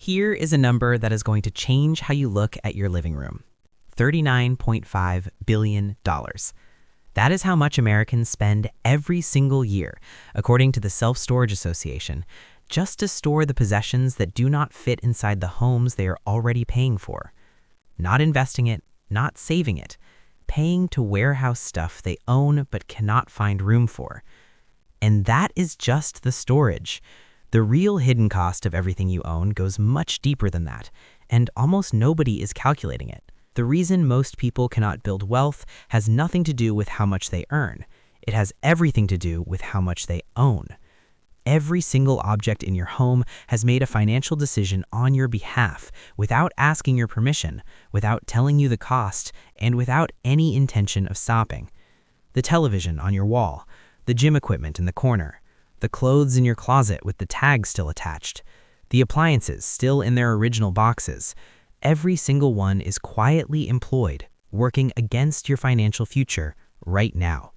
Here is a number that is going to change how you look at your living room. $39.5 billion. That is how much Americans spend every single year, according to the Self-Storage Association, just to store the possessions that do not fit inside the homes they are already paying for. Not investing it, not saving it, paying to warehouse stuff they own but cannot find room for. And that is just the storage. The real hidden cost of everything you own goes much deeper than that, and almost nobody is calculating it. The reason most people cannot build wealth has nothing to do with how much they earn. It has everything to do with how much they own. Every single object in your home has made a financial decision on your behalf, without asking your permission, without telling you the cost, and without any intention of stopping. The television on your wall, the gym equipment in the corner, the clothes in your closet with the tag still attached, the appliances still in their original boxes. Every single one is quietly employed, working against your financial future right now.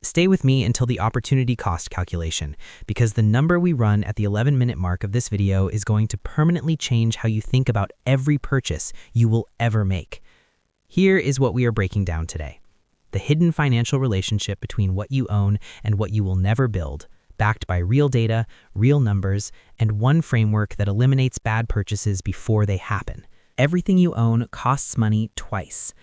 Stay with me until the opportunity cost calculation, because the number we run at the 11-minute mark of this video is going to permanently change how you think about every purchase you will ever make. Here is what we are breaking down today. The hidden financial relationship between what you own and what you will never build, backed by real data, real numbers, and one framework that eliminates bad purchases before they happen. Everything you own costs money twice.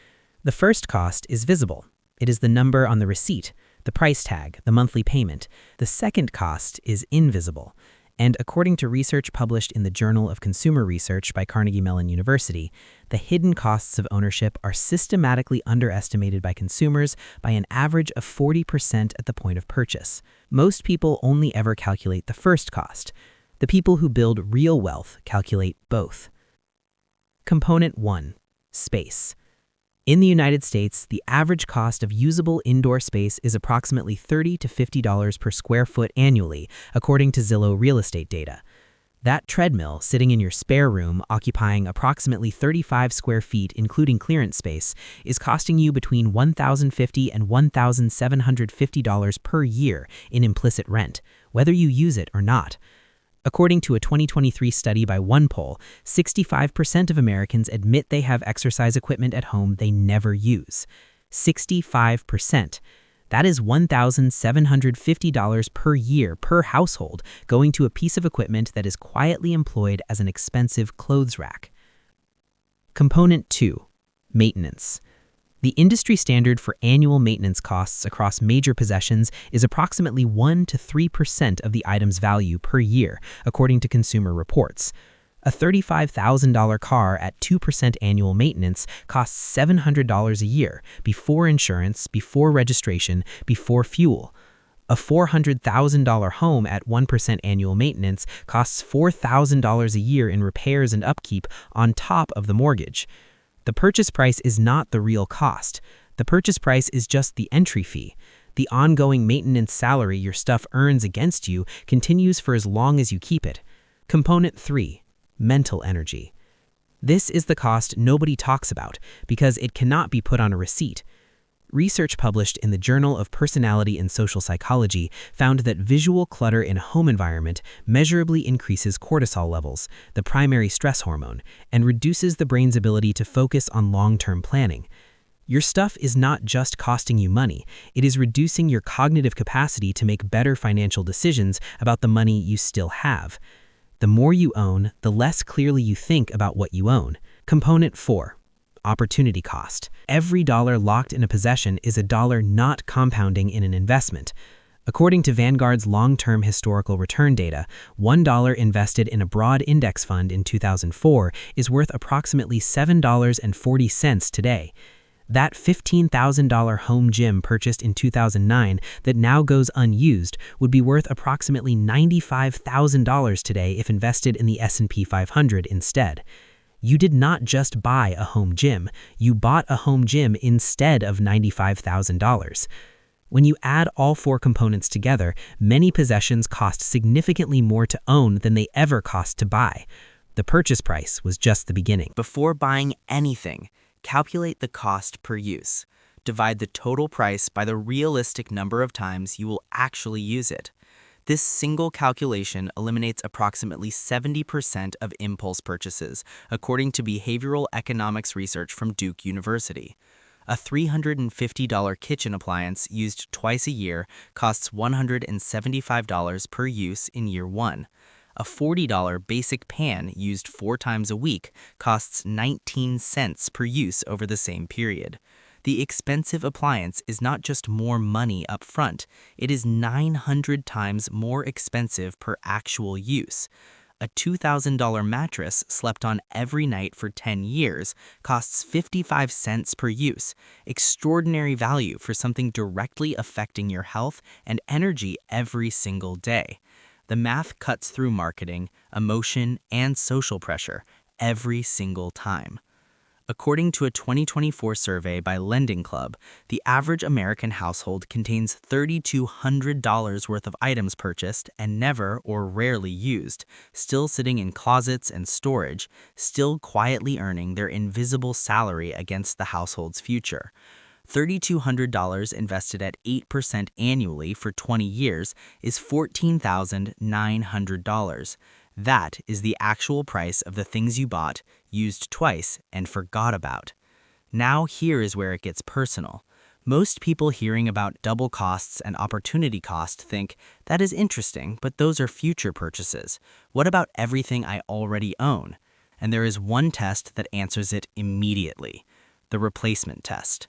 The first cost is visible. It is the number on the receipt, the price tag, the monthly payment. The second cost is invisible. And according to research published in the Journal of Consumer Research by Carnegie Mellon University, the hidden costs of ownership are systematically underestimated by consumers by an average of 40% at the point of purchase. Most people only ever calculate the first cost. The people who build real wealth calculate both. Component 1. Space. In the United States, the average cost of usable indoor space is approximately $30 to $50 per square foot annually, according to Zillow real estate data. That treadmill sitting in your spare room, occupying approximately 35 square feet, including clearance space, is costing you between $1,050 and $1,750 per year in implicit rent, whether you use it or not. According to a 2023 study by OnePoll, 65% of Americans admit they have exercise equipment at home they never use. 65%. That is $1,750 per year per household going to a piece of equipment that is quietly employed as an expensive clothes rack. Component 2. Maintenance. The industry standard for annual maintenance costs across major possessions is approximately 1 to 3% of the item's value per year, according to Consumer Reports. A $35,000 car at 2% annual maintenance costs $700 a year, before insurance, before registration, before fuel. A $400,000 home at 1% annual maintenance costs $4,000 a year in repairs and upkeep on top of the mortgage. The purchase price is not the real cost. The purchase price is just the entry fee. The ongoing maintenance salary your stuff earns against you continues for as long as you keep it. Component 3. Mental energy. This is the cost nobody talks about because it cannot be put on a receipt. Research published in the Journal of Personality and Social Psychology found that visual clutter in a home environment measurably increases cortisol levels, the primary stress hormone, and reduces the brain's ability to focus on long-term planning. Your stuff is not just costing you money, it is reducing your cognitive capacity to make better financial decisions about the money you still have. The more you own, the less clearly you think about what you own. Component 4. Opportunity cost. Every dollar locked in a possession is a dollar not compounding in an investment. According to Vanguard's long-term historical return data, $1 invested in a broad index fund in 2004 is worth approximately $7.40 today. That $15,000 home gym purchased in 2009 that now goes unused would be worth approximately $95,000 today if invested in the S&P 500 instead. You did not just buy a home gym, you bought a home gym instead of $95,000. When you add all four components together, many possessions cost significantly more to own than they ever cost to buy. The purchase price was just the beginning. Before buying anything, calculate the cost per use. Divide the total price by the realistic number of times you will actually use it. This single calculation eliminates approximately 70% of impulse purchases, according to behavioral economics research from Duke University. A $350 kitchen appliance used twice a year costs $175 per use in year one. A $40 basic pan used 4 times a week costs 19 cents per use over the same period. The expensive appliance is not just more money up front, it is 900 times more expensive per actual use. A $2,000 mattress slept on every night for 10 years costs 55 cents per use, extraordinary value for something directly affecting your health and energy every single day. The math cuts through marketing, emotion, and social pressure every single time. According to a 2024 survey by Lending Club, the average American household contains $3,200 worth of items purchased and never or rarely used, still sitting in closets and storage, still quietly earning their invisible salary against the household's future. $3,200 invested at 8% annually for 20 years is $14,900. That is the actual price of the things you bought, used twice, and forgot about. Now here is where it gets personal. Most people hearing about double costs and opportunity cost think, that is interesting, but those are future purchases. What about everything I already own? And there is one test that answers it immediately: the replacement test.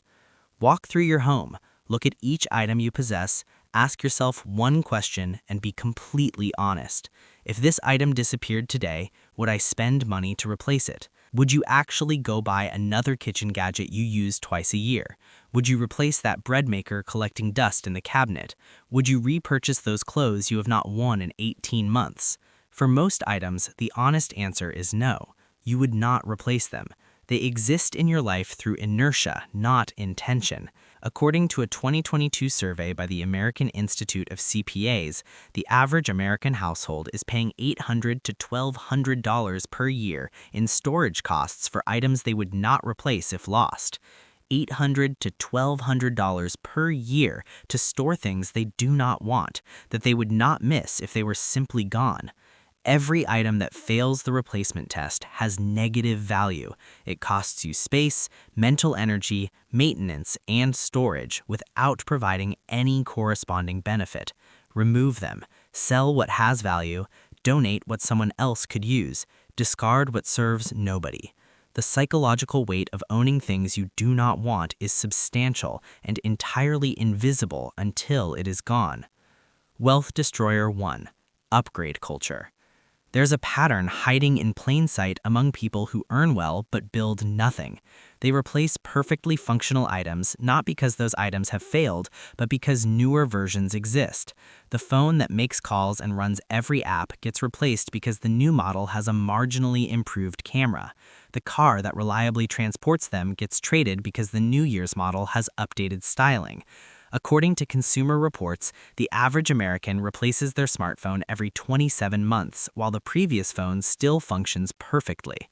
Walk through your home, look at each item you possess, ask yourself one question, and be completely honest. If this item disappeared today, would I spend money to replace it? Would you actually go buy another kitchen gadget you use twice a year? Would you replace that bread maker collecting dust in the cabinet? Would you repurchase those clothes you have not worn in 18 months? For most items, the honest answer is no. You would not replace them. They exist in your life through inertia, not intention. According to a 2022 survey by the American Institute of CPAs, the average American household is paying $800 to $1,200 per year in storage costs for items they would not replace if lost. $800 to $1,200 per year to store things they do not want, that they would not miss if they were simply gone. Every item that fails the replacement test has negative value. It costs you space, mental energy, maintenance, and storage without providing any corresponding benefit. Remove them. Sell what has value. Donate what someone else could use. Discard what serves nobody. The psychological weight of owning things you do not want is substantial and entirely invisible until it is gone. Wealth Destroyer 1. Upgrade culture. There's a pattern hiding in plain sight among people who earn well but build nothing. They replace perfectly functional items not because those items have failed, but because newer versions exist. The phone that makes calls and runs every app gets replaced because the new model has a marginally improved camera. The car that reliably transports them gets traded because the New Year's model has updated styling. According to Consumer Reports, the average American replaces their smartphone every 27 months, while the previous phone still functions perfectly.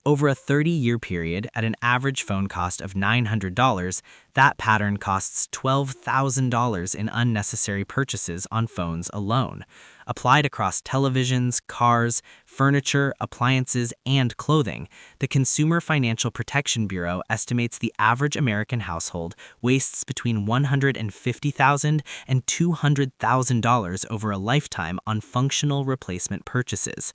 Over a 30-year period, at an average phone cost of $900, that pattern costs $12,000 in unnecessary purchases on phones alone. Applied across televisions, cars, furniture, appliances, and clothing, the Consumer Financial Protection Bureau estimates the average American household wastes between $150,000 and $200,000 over a lifetime on functional replacement purchases.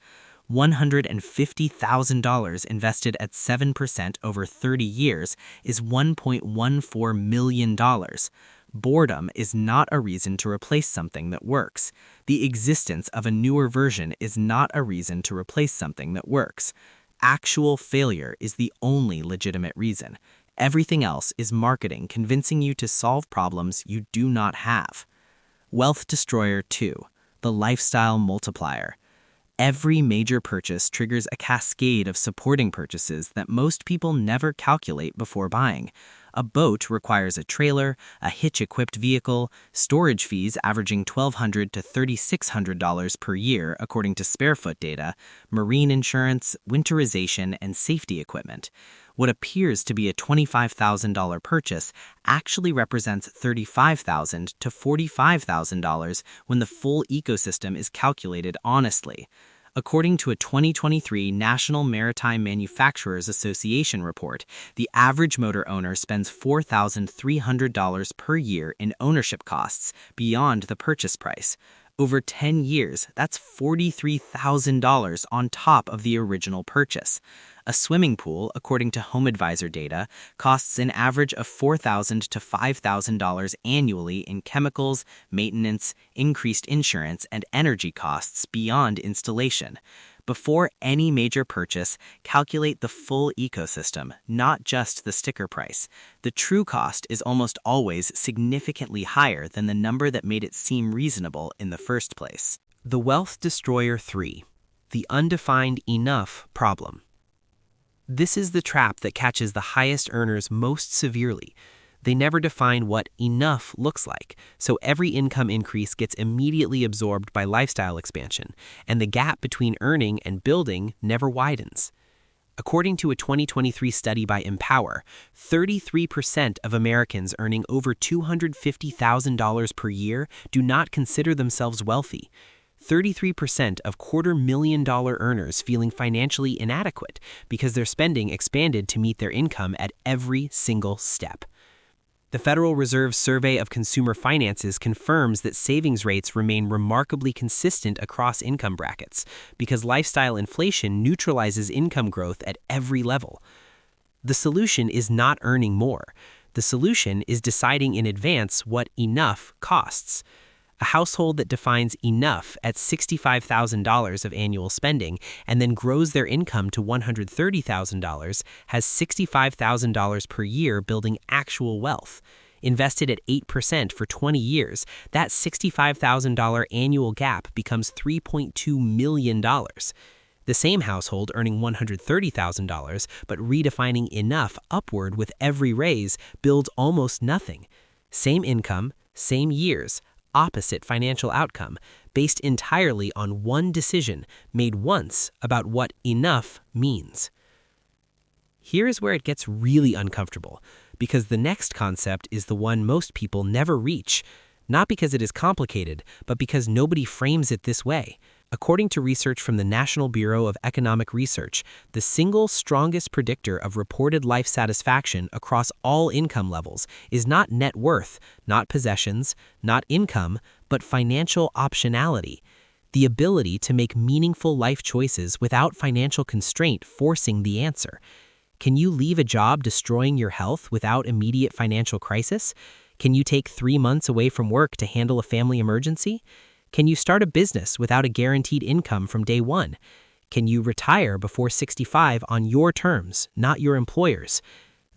$150,000 invested at 7% over 30 years is $1.14 million. Boredom is not a reason to replace something that works. The existence of a newer version is not a reason to replace something that works. Actual failure is the only legitimate reason. Everything else is marketing convincing you to solve problems you do not have. Wealth Destroyer 2. The Lifestyle Multiplier. Every major purchase triggers a cascade of supporting purchases that most people never calculate before buying. A boat requires a trailer, a hitch-equipped vehicle, storage fees averaging $1,200 to $3,600 per year according to Sparefoot data, marine insurance, winterization, and safety equipment. What appears to be a $25,000 purchase actually represents $35,000 to $45,000 when the full ecosystem is calculated honestly. According to a 2023 National Maritime Manufacturers Association report, the average motor owner spends $4,300 per year in ownership costs beyond the purchase price. Over 10 years, that's $43,000 on top of the original purchase. A swimming pool, according to HomeAdvisor data, costs an average of $4,000 to $5,000 annually in chemicals, maintenance, increased insurance, and energy costs beyond installation. Before any major purchase, calculate the full ecosystem, not just the sticker price. The true cost is almost always significantly higher than the number that made it seem reasonable in the first place. The Wealth Destroyer 3. The Undefined Enough Problem. This is the trap that catches the highest earners most severely. They never define what enough looks like, so every income increase gets immediately absorbed by lifestyle expansion, and the gap between earning and building never widens. According to a 2023 study by Empower, 33% of Americans earning over $250,000 per year do not consider themselves wealthy. 33% of $250,000 earners feeling financially inadequate because their spending expanded to meet their income at every single step. The Federal Reserve's Survey of Consumer Finances confirms that savings rates remain remarkably consistent across income brackets because lifestyle inflation neutralizes income growth at every level. The solution is not earning more. The solution is deciding in advance what enough costs. A household that defines enough at $65,000 of annual spending and then grows their income to $130,000 has $65,000 per year building actual wealth. Invested at 8% for 20 years, that $65,000 annual gap becomes $3.2 million. The same household earning $130,000 but redefining enough upward with every raise builds almost nothing. Same income, same years, opposite financial outcome, based entirely on one decision made once about what enough means. Here is where it gets really uncomfortable, because the next concept is the one most people never reach, not because it is complicated, but because nobody frames it this way. According to research from the National Bureau of Economic Research, the single strongest predictor of reported life satisfaction across all income levels is not net worth, not possessions, not income, but financial optionality. The ability to make meaningful life choices without financial constraint forcing the answer. Can you leave a job destroying your health without immediate financial crisis? Can you take 3 months away from work to handle a family emergency? Can you start a business without a guaranteed income from day one? Can you retire before 65 on your terms, not your employer's?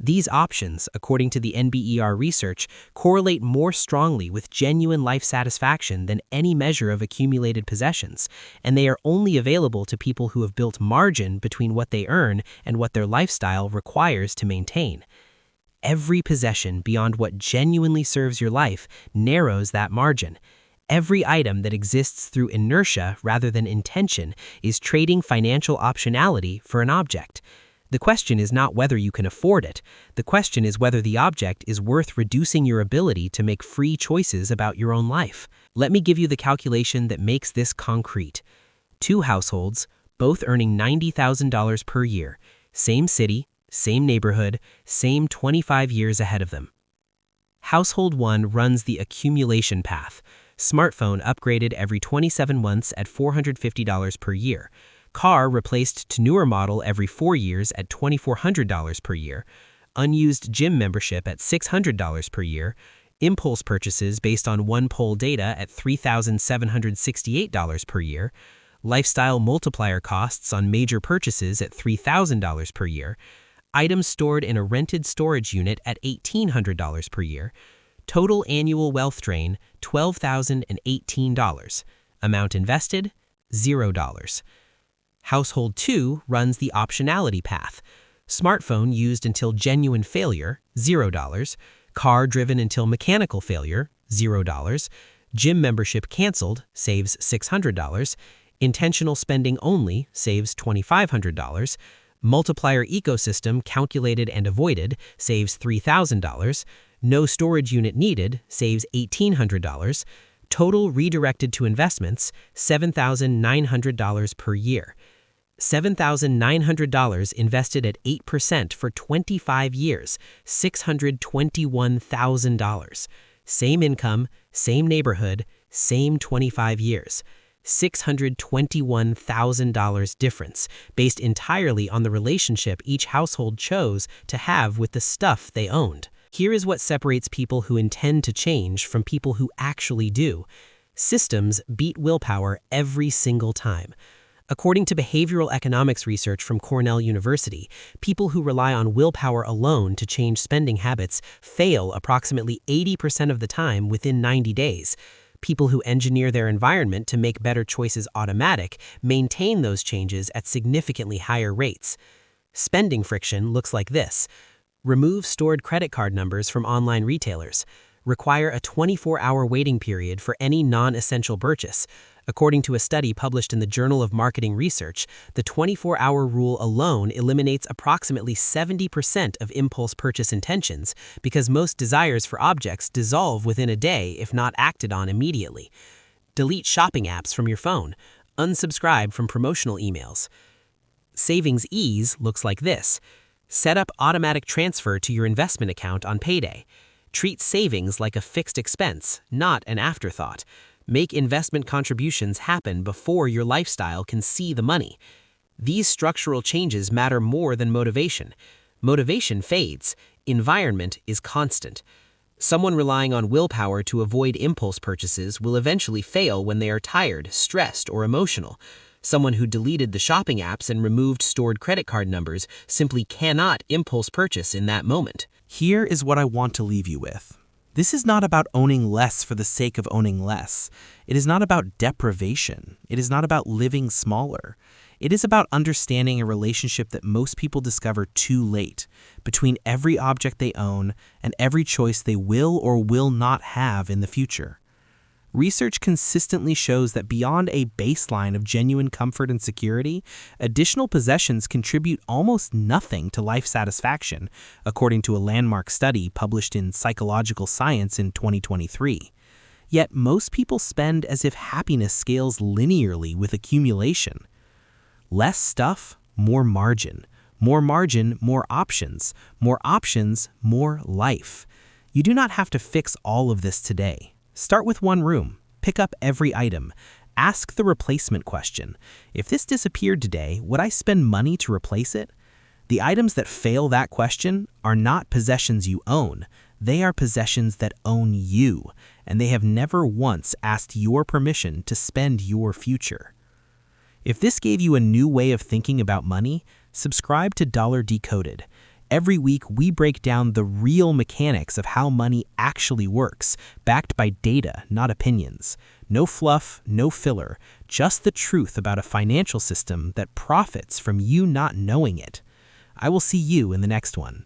These options, according to the NBER research, correlate more strongly with genuine life satisfaction than any measure of accumulated possessions, and they are only available to people who have built margin between what they earn and what their lifestyle requires to maintain. Every possession beyond what genuinely serves your life narrows that margin. Every item that exists through inertia rather than intention is trading financial optionality for an object. The question is not whether you can afford it. The question is whether the object is worth reducing your ability to make free choices about your own life. Let me give you the calculation that makes this concrete. 2 households, both earning $90,000 per year, same city, same neighborhood, same 25 years ahead of them. Household 1 runs the accumulation path. Smartphone upgraded every 27 months at $450 per year. Car replaced to newer model every 4 years at $2,400 per year. Unused gym membership at $600 per year. Impulse purchases based on one poll data at $3,768 per year. Lifestyle multiplier costs on major purchases at $3,000 per year. Items stored in a rented storage unit at $1,800 per year. Total annual wealth drain, $12,018. Amount invested, $0. Household 2 runs the optionality path. Smartphone used until genuine failure, $0. Car driven until mechanical failure, $0. Gym membership canceled, saves $600. Intentional spending only, saves $2,500. Multiplier ecosystem calculated and avoided, saves $3,000. No storage unit needed, saves $1,800. Total redirected to investments, $7,900 per year. $7,900 invested at 8% for 25 years, $621,000. Same income, same neighborhood, same 25 years. $621,000 difference, based entirely on the relationship each household chose to have with the stuff they owned. Here is what separates people who intend to change from people who actually do. Systems beat willpower every single time. According to behavioral economics research from Cornell University, people who rely on willpower alone to change spending habits fail approximately 80% of the time within 90 days. People who engineer their environment to make better choices automatic maintain those changes at significantly higher rates. Spending friction looks like this. Remove stored credit card numbers from online retailers. Require a 24-hour waiting period for any non-essential purchase. According to a study published in the Journal of Marketing Research, the 24-hour rule alone eliminates approximately 70% of impulse purchase intentions because most desires for objects dissolve within a day if not acted on immediately. Delete shopping apps from your phone. Unsubscribe from promotional emails. Savings ease looks like this. Set up automatic transfer to your investment account on payday. Treat savings like a fixed expense, not an afterthought. Make investment contributions happen before your lifestyle can see the money. These structural changes matter more than motivation. Motivation fades. Environment is constant. Someone relying on willpower to avoid impulse purchases will eventually fail when they are tired, stressed, or emotional. Someone who deleted the shopping apps and removed stored credit card numbers simply cannot impulse purchase in that moment. Here is what I want to leave you with. This is not about owning less for the sake of owning less. It is not about deprivation. It is not about living smaller. It is about understanding a relationship that most people discover too late between every object they own and every choice they will or will not have in the future. Research consistently shows that beyond a baseline of genuine comfort and security, additional possessions contribute almost nothing to life satisfaction, according to a landmark study published in Psychological Science in 2023. Yet most people spend as if happiness scales linearly with accumulation. Less stuff, more margin. More margin, more options. More options, more life. You do not have to fix all of this today. Start with one room. Pick up every item. Ask the replacement question. If this disappeared today, would I spend money to replace it? The items that fail that question are not possessions you own. They are possessions that own you, and they have never once asked your permission to spend your future. If this gave you a new way of thinking about money, subscribe to Decoded. Every week, we break down the real mechanics of how money actually works, backed by data, not opinions. No fluff, no filler, just the truth about a financial system that profits from you not knowing it. I will see you in the next one.